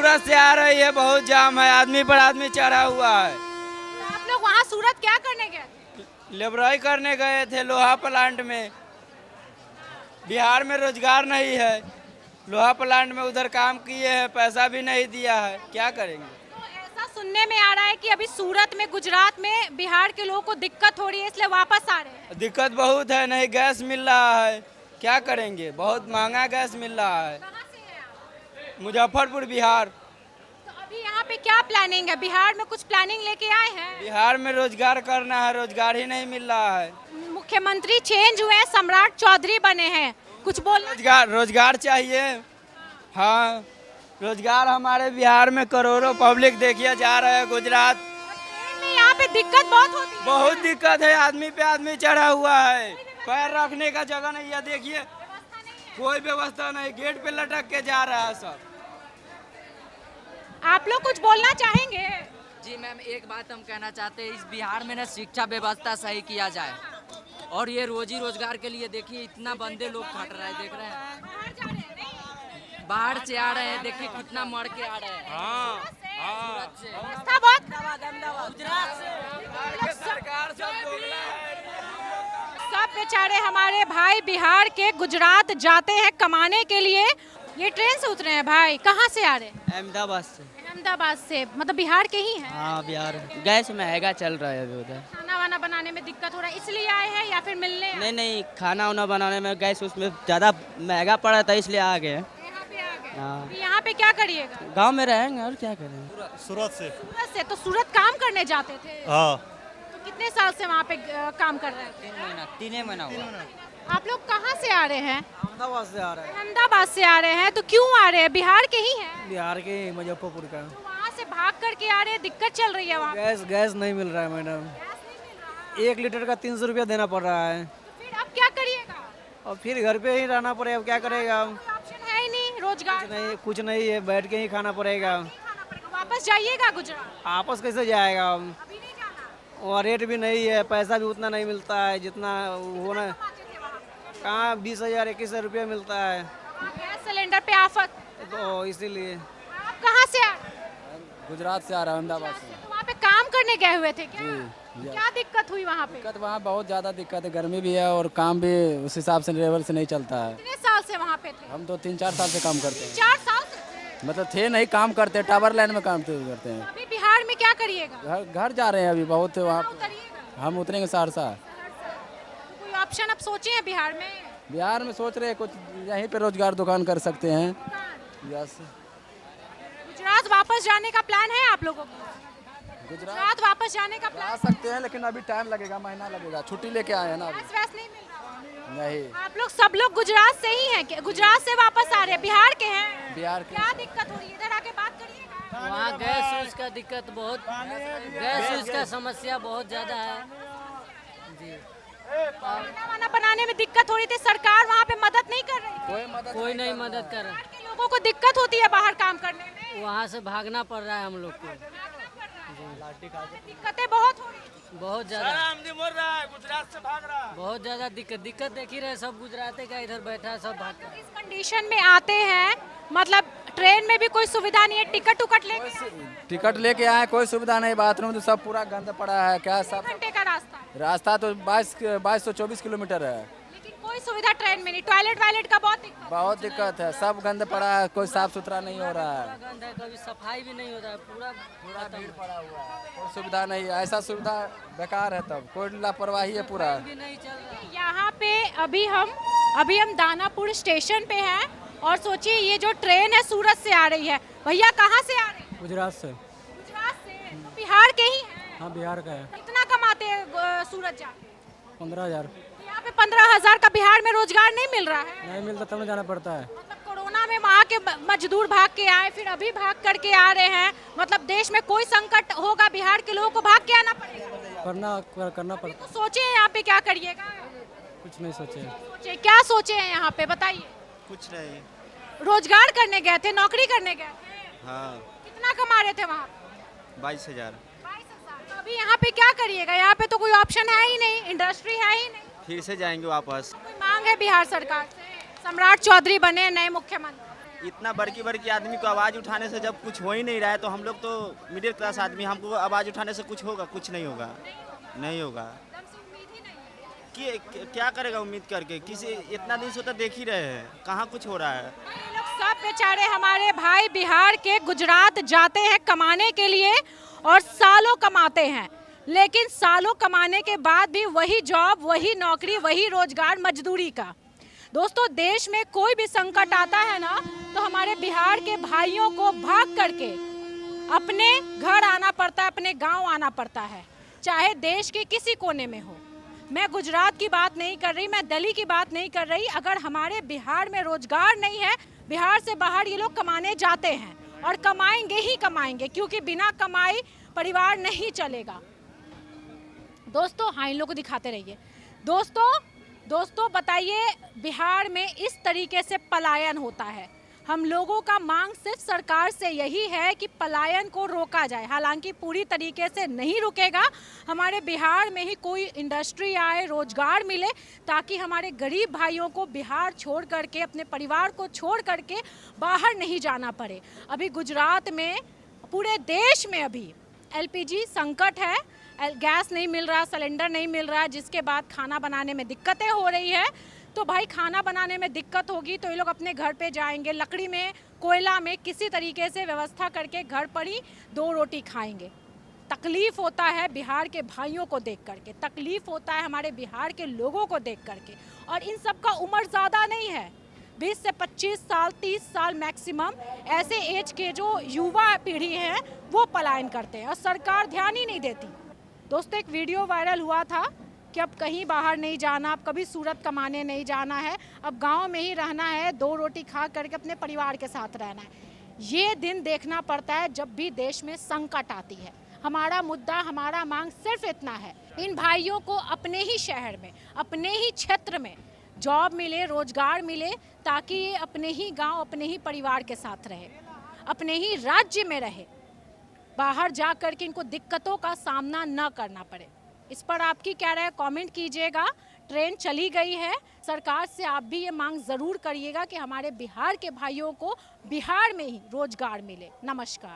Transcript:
सूरत से आ रही है, बहुत जाम है, आदमी पर आदमी चढ़ा हुआ है। तो आप लोग वहाँ सूरत क्या करने गए थे? लेबराई करने गए थे लोहा प्लांट में। बिहार में रोजगार नहीं है, लोहा प्लांट में उधर काम किए हैं, पैसा भी नहीं दिया है, क्या करेंगे। तो ऐसा सुनने में आ रहा है कि अभी सूरत में, गुजरात में बिहार के लोगों को दिक्कत हो रही है, इसलिए वापस आ रहे हैं। दिक्कत बहुत है, नहीं गैस मिल रहा है, क्या करेंगे, बहुत महंगा गैस मिल रहा है। कहाँ से हैं आप? मुजफ्फरपुर बिहार। तो अभी यहाँ पे क्या प्लानिंग है? बिहार में कुछ प्लानिंग लेके आए हैं? बिहार में रोजगार करना है, रोजगार ही नहीं मिल रहा है। मुख्यमंत्री चेंज हुए हैं, सम्राट चौधरी बने हैं, कुछ बोलना? रोजगार चाहिए। हाँ, रोजगार हमारे बिहार में करोड़ों पब्लिक देखिए जा रहे हैं गुजरात में। यहाँ पे दिक्कत बहुत होती है। बहुत दिक्कत है, आदमी पे आदमी चढ़ा हुआ है, पैर रखने का जगह नहीं है। देखिए कोई व्यवस्था नहीं, गेट पे लटक के जा रहा है सब। आप लोग कुछ बोलना चाहेंगे? जी मैम, एक बात हम कहना चाहते हैं, इस बिहार में ना शिक्षा व्यवस्था सही किया जाए और ये रोजी रोजगार के लिए देखिए इतना बंदे लोग खट रहे हैं, देख रहे हैं बाहर से आ रहे हैं, देखिए कितना मर के आ रहे हैं। सूरत से। व्यवस्था बहुत गुजरात से। सरकार सब दोगला है। सब बेचारे हमारे भाई बिहार के गुजरात जाते हैं कमाने के लिए। ये ट्रेन से उतरे हैं भाई, कहाँ से आ रहे हैं? अहमदाबाद से। अहमदाबाद से, मतलब बिहार के ही हैं? हाँ बिहार। गैस महंगा चल रहा है अभी उधर। खाना वाना बनाने में दिक्कत हो रहा है इसलिए आए हैं या फिर मिलने आए? नहीं नहीं, खाना वाना बनाने में गैस उसमें ज़्यादा महंगा पड़ा था इसलिए आ गए। यहाँ पे आ गए। हाँ। अभी यहाँ पे क्या करिएगा? गांव में रहेंगे और क्या करेंगे। सूरत से। सूरत से? तो सूरत काम करने जाते थे? हाँ। तो कितने साल से वहाँ पे काम कर रहे थे? 3 महीना हुआ। आप लोग कहाँ से आ रहे हैं? अहमदाबाद से आ रहे हैं। अहमदाबाद से आ रहे हैं, तो क्यों आ रहे हैं? बिहार के ही हैं? बिहार के मुजफ्फरपुर का। तो वहाँ से भाग करके आ रहे हैं, दिक्कत चल रही है वहाँ पे? गैस नहीं मिल रहा है मैडम। 1 लीटर का 300 रुपया देना पड़ रहा है। फिर अब क्या करिएगा? और फिर घर पे ही रहना पड़ेगा, अब क्या करेगा। कोई ऑप्शन है ही नहीं, रोजगार नहीं, कुछ नहीं है, बैठ के ही खाना पड़ेगा। खाना पड़ेगा। वापस जाइएगा गुजरात? आपस कैसे जाएगा। अभी नहीं जाना? और रेट भी नहीं है, पैसा भी उतना नहीं मिलता है जितना होना। कमाते थे वहाँ पे? कहाँ 20,000 21,000 रुपया मिलता है, वहाँ गैस सिलेंडर पे आफत। तो इसीलिए। आप कहाँ से आ रहे हैं? गुजरात से आ रहा है, अहमदाबाद से। तो वहाँ पे काम करने गए हुए थे क्या? जी। क्या दिक्कत हुई वहाँ पे? दिक्कत वहाँ बहुत ज़्यादा दिक्कत है, गर्मी भी है और काम भी उस हिसाब से लेवल से नहीं चलता है। कितने साल से वहाँ पे थे? हम तो 3-4 साल से काम करते हैं। 4 साल से थे? मतलब थे नहीं, काम करते हैं, टावर लाइन में काम करते हैं। अभी बिहार में क्या करिएगा? घर जा रहे हैं अभी, बहुत वहाँ उतरिएगा? हम उतरेंगे सहरसा। तो कोई ऑप्शन अब सोचे हैं बिहार में? बिहार में सोच रहे हैं कुछ यहीं पे रोजगार दुकान कर सकते हैं। यस। गुजरात वापस जाने का प्लान है आप लोगों को? गुजरात वापस जाने का जा प्लान? सकते हैं लेकिन अभी टाइम लगेगा, महीना लगेगा, छुट्टी लेके आए हैं ना अभी। गैस वैस नहीं मिल रहा? नहीं, आप लोग सब लोग गुजरात से ही हैं क्या? गुजरात से वापस आ रहे हैं, बिहार के हैं? बिहार के। क्या दिक्कत हो रही है? इधर आके बात करिएगा। वहाँ गैस ऊस का दिक्कत बहुत, गैस ऊस का समस्या बहुत ज़्यादा है जी। खाना वाना बनाने में दिक्कत हो रही थी, सरकार वहाँ पे मदद नहीं कर रही थी? कोई नहीं मदद कर रहा। बिहार के लोगों को दिक्कत होती है बाहर काम करने में? वहाँ से भागना पड़ रहा है हम लोग को, दिक्कतें बहुत हो रही है। बहुत ज़्यादा, मर रहा है, गुजरात से भाग रहा है। बहुत ज़्यादा दिक्कत देख ही रहे, सब गुजराती का इधर बैठा है, सब भागता है। इस कंडीशन में आते हैं, मतलब ट्रेन में भी कोई सुविधा नहीं है, टिकट उकट लेके टिकट लेके आए, कोई सुविधा नहीं, बाथरूम तो सब पूरा गंद पड़ा है, क्या सब। घंटे का रास्ता है, रास्ता तो 2224 किलोमीटर है। लेकिन कोई सुविधा ट्रेन में नहीं। टॉयलेट वायलेट का बहुत दिक्कत। बहुत दिक्कत है, सब गंद पड़ा है, कोई साफ सुथरा नहीं हो रहा है। गंद है, कभी सफाई भी नहीं होता है, पूरा भीड़ पड़ा हुआ है, कोई सुविधा नहीं है, ऐसा सुविधा बेकार है, तब कोई लापरवाही है पूरा। भी नहीं चल रहा है। यहाँ पे अभी हम दानापुर स्टेशन पे हैं और सोचिए ये जो ट्रेन है सूरत से आ रही है। भैया कहाँ से आ रहे हैं? गुजरात से। गुजरात से? तो बिहार के ही हैं? हाँ बिहार का है। कितना कमाते हैं सूरत जाके? 15,000। यहाँ पे 15,000 का बिहार में रोजगार नहीं मिल रहा है? नहीं मिलता तब जाना पड़ता है। मतलब कोरोना में वहाँ के मजदूर भाग के आए, फिर अभी भाग करके आ रहे हैं। मतलब देश में कोई संकट होगा, बिहार के लोगों को भाग के आना पड़ेगा। करना पड़ता। तो सोचे हैं यहाँ पे क्या करिएगा? कुछ नहीं सोचे। सोचे क्या सोचे हैं यहाँ पे, बताइए। कुछ नहीं। रोजगार करने गए थे, नौकरी करने गए थे? हाँ। कितना कमा रहे थे वहाँ? 22,000। 22,000। तो अभी यहाँ पे क्या करिएगा? यहाँ पे तो कोई ऑप्शन है ही नहीं, इंडस्ट्री है ही नहीं। फिर से जाएंगे वापस। कोई मांग है बिहार सरकार से? सम्राट चौधरी बने नए मुख्यमंत्री। इतना बड़की बड़की आदमी को आवाज़ उठाने से जब कुछ हो ही नहीं रहा है, तो हम लोग तो मिडिल क्लास आदमी, हमको आवाज़ उठाने से कुछ होगा? कुछ नहीं होगा, नहीं होगा। कि क्या करेगा उम्मीद करके? किसी इतना दिन से तो देख ही रहे हैं, कहाँ कुछ हो रहा है। ये लोग सब बेचारे हमारे भाई बिहार के गुजरात जाते हैं कमाने के लिए और सालों कमाते हैं, लेकिन सालों कमाने के बाद भी वही जॉब, वही नौकरी, वही रोजगार, मजदूरी का। दोस्तों, देश में कोई भी संकट आता है ना, तो हमारे बिहार के भाइयों को भाग करके अपने घर आना पड़ता है, अपने गांव आना पड़ता है, चाहे देश के किसी कोने में हो। मैं गुजरात की बात नहीं कर रही, मैं दिल्ली की बात नहीं कर रही। अगर हमारे बिहार में रोजगार नहीं है, बिहार से बाहर ये लोग कमाने जाते हैं और कमाएंगे ही कमाएंगे, क्योंकि बिना कमाई परिवार नहीं चलेगा। दोस्तों, हाँ, इन लोगों को दिखाते रहिए। दोस्तों बताइए, बिहार में इस तरीके से पलायन होता है। हम लोगों का मांग सिर्फ सरकार से यही है कि पलायन को रोका जाए। हालांकि पूरी तरीके से नहीं रुकेगा। हमारे बिहार में ही कोई इंडस्ट्री आए, रोजगार मिले, ताकि हमारे गरीब भाइयों को बिहार छोड़ करके, अपने परिवार को छोड़ करके बाहर नहीं जाना पड़े। अभी गुजरात में, पूरे देश में अभी LPG संकट है, गैस नहीं मिल रहा, सिलेंडर नहीं मिल रहा, जिसके बाद खाना बनाने में दिक्कतें हो रही है। तो भाई, खाना बनाने में दिक्कत होगी तो ये लोग अपने घर पे जाएंगे, लकड़ी में, कोयला में, किसी तरीके से व्यवस्था करके घर पर ही 2 रोटी खाएंगे। तकलीफ होता है बिहार के भाइयों को देख करके, तकलीफ होता है हमारे बिहार के लोगों को देख करके। और इन सब का उम्र ज़्यादा नहीं है, 20 से 25 साल, 30 साल मैक्सिमम, ऐसे एज के जो युवा पीढ़ी है वो पलायन करते हैं और सरकार ध्यान ही नहीं देती। दोस्तों, एक वीडियो वायरल हुआ था कि अब कहीं बाहर नहीं जाना, अब कभी सूरत कमाने नहीं जाना है, अब गांव में ही रहना है, 2 रोटी खा करके अपने परिवार के साथ रहना है। ये दिन देखना पड़ता है जब भी देश में संकट आती है। हमारा मुद्दा, हमारा मांग सिर्फ इतना है, इन भाइयों को अपने ही शहर में, अपने ही क्षेत्र में जॉब मिले, रोजगार मिले, ताकि ये अपने ही गाँव, अपने ही परिवार के साथ रहे, अपने ही राज्य में रहे, बाहर जा कर के इनको दिक्कतों का सामना न करना पड़े। इस पर आपकी क्या राय, कमेंट कीजिएगा। ट्रेन चली गई है, सरकार से आप भी ये मांग ज़रूर करिएगा कि हमारे बिहार के भाइयों को बिहार में ही रोजगार मिले। नमस्कार।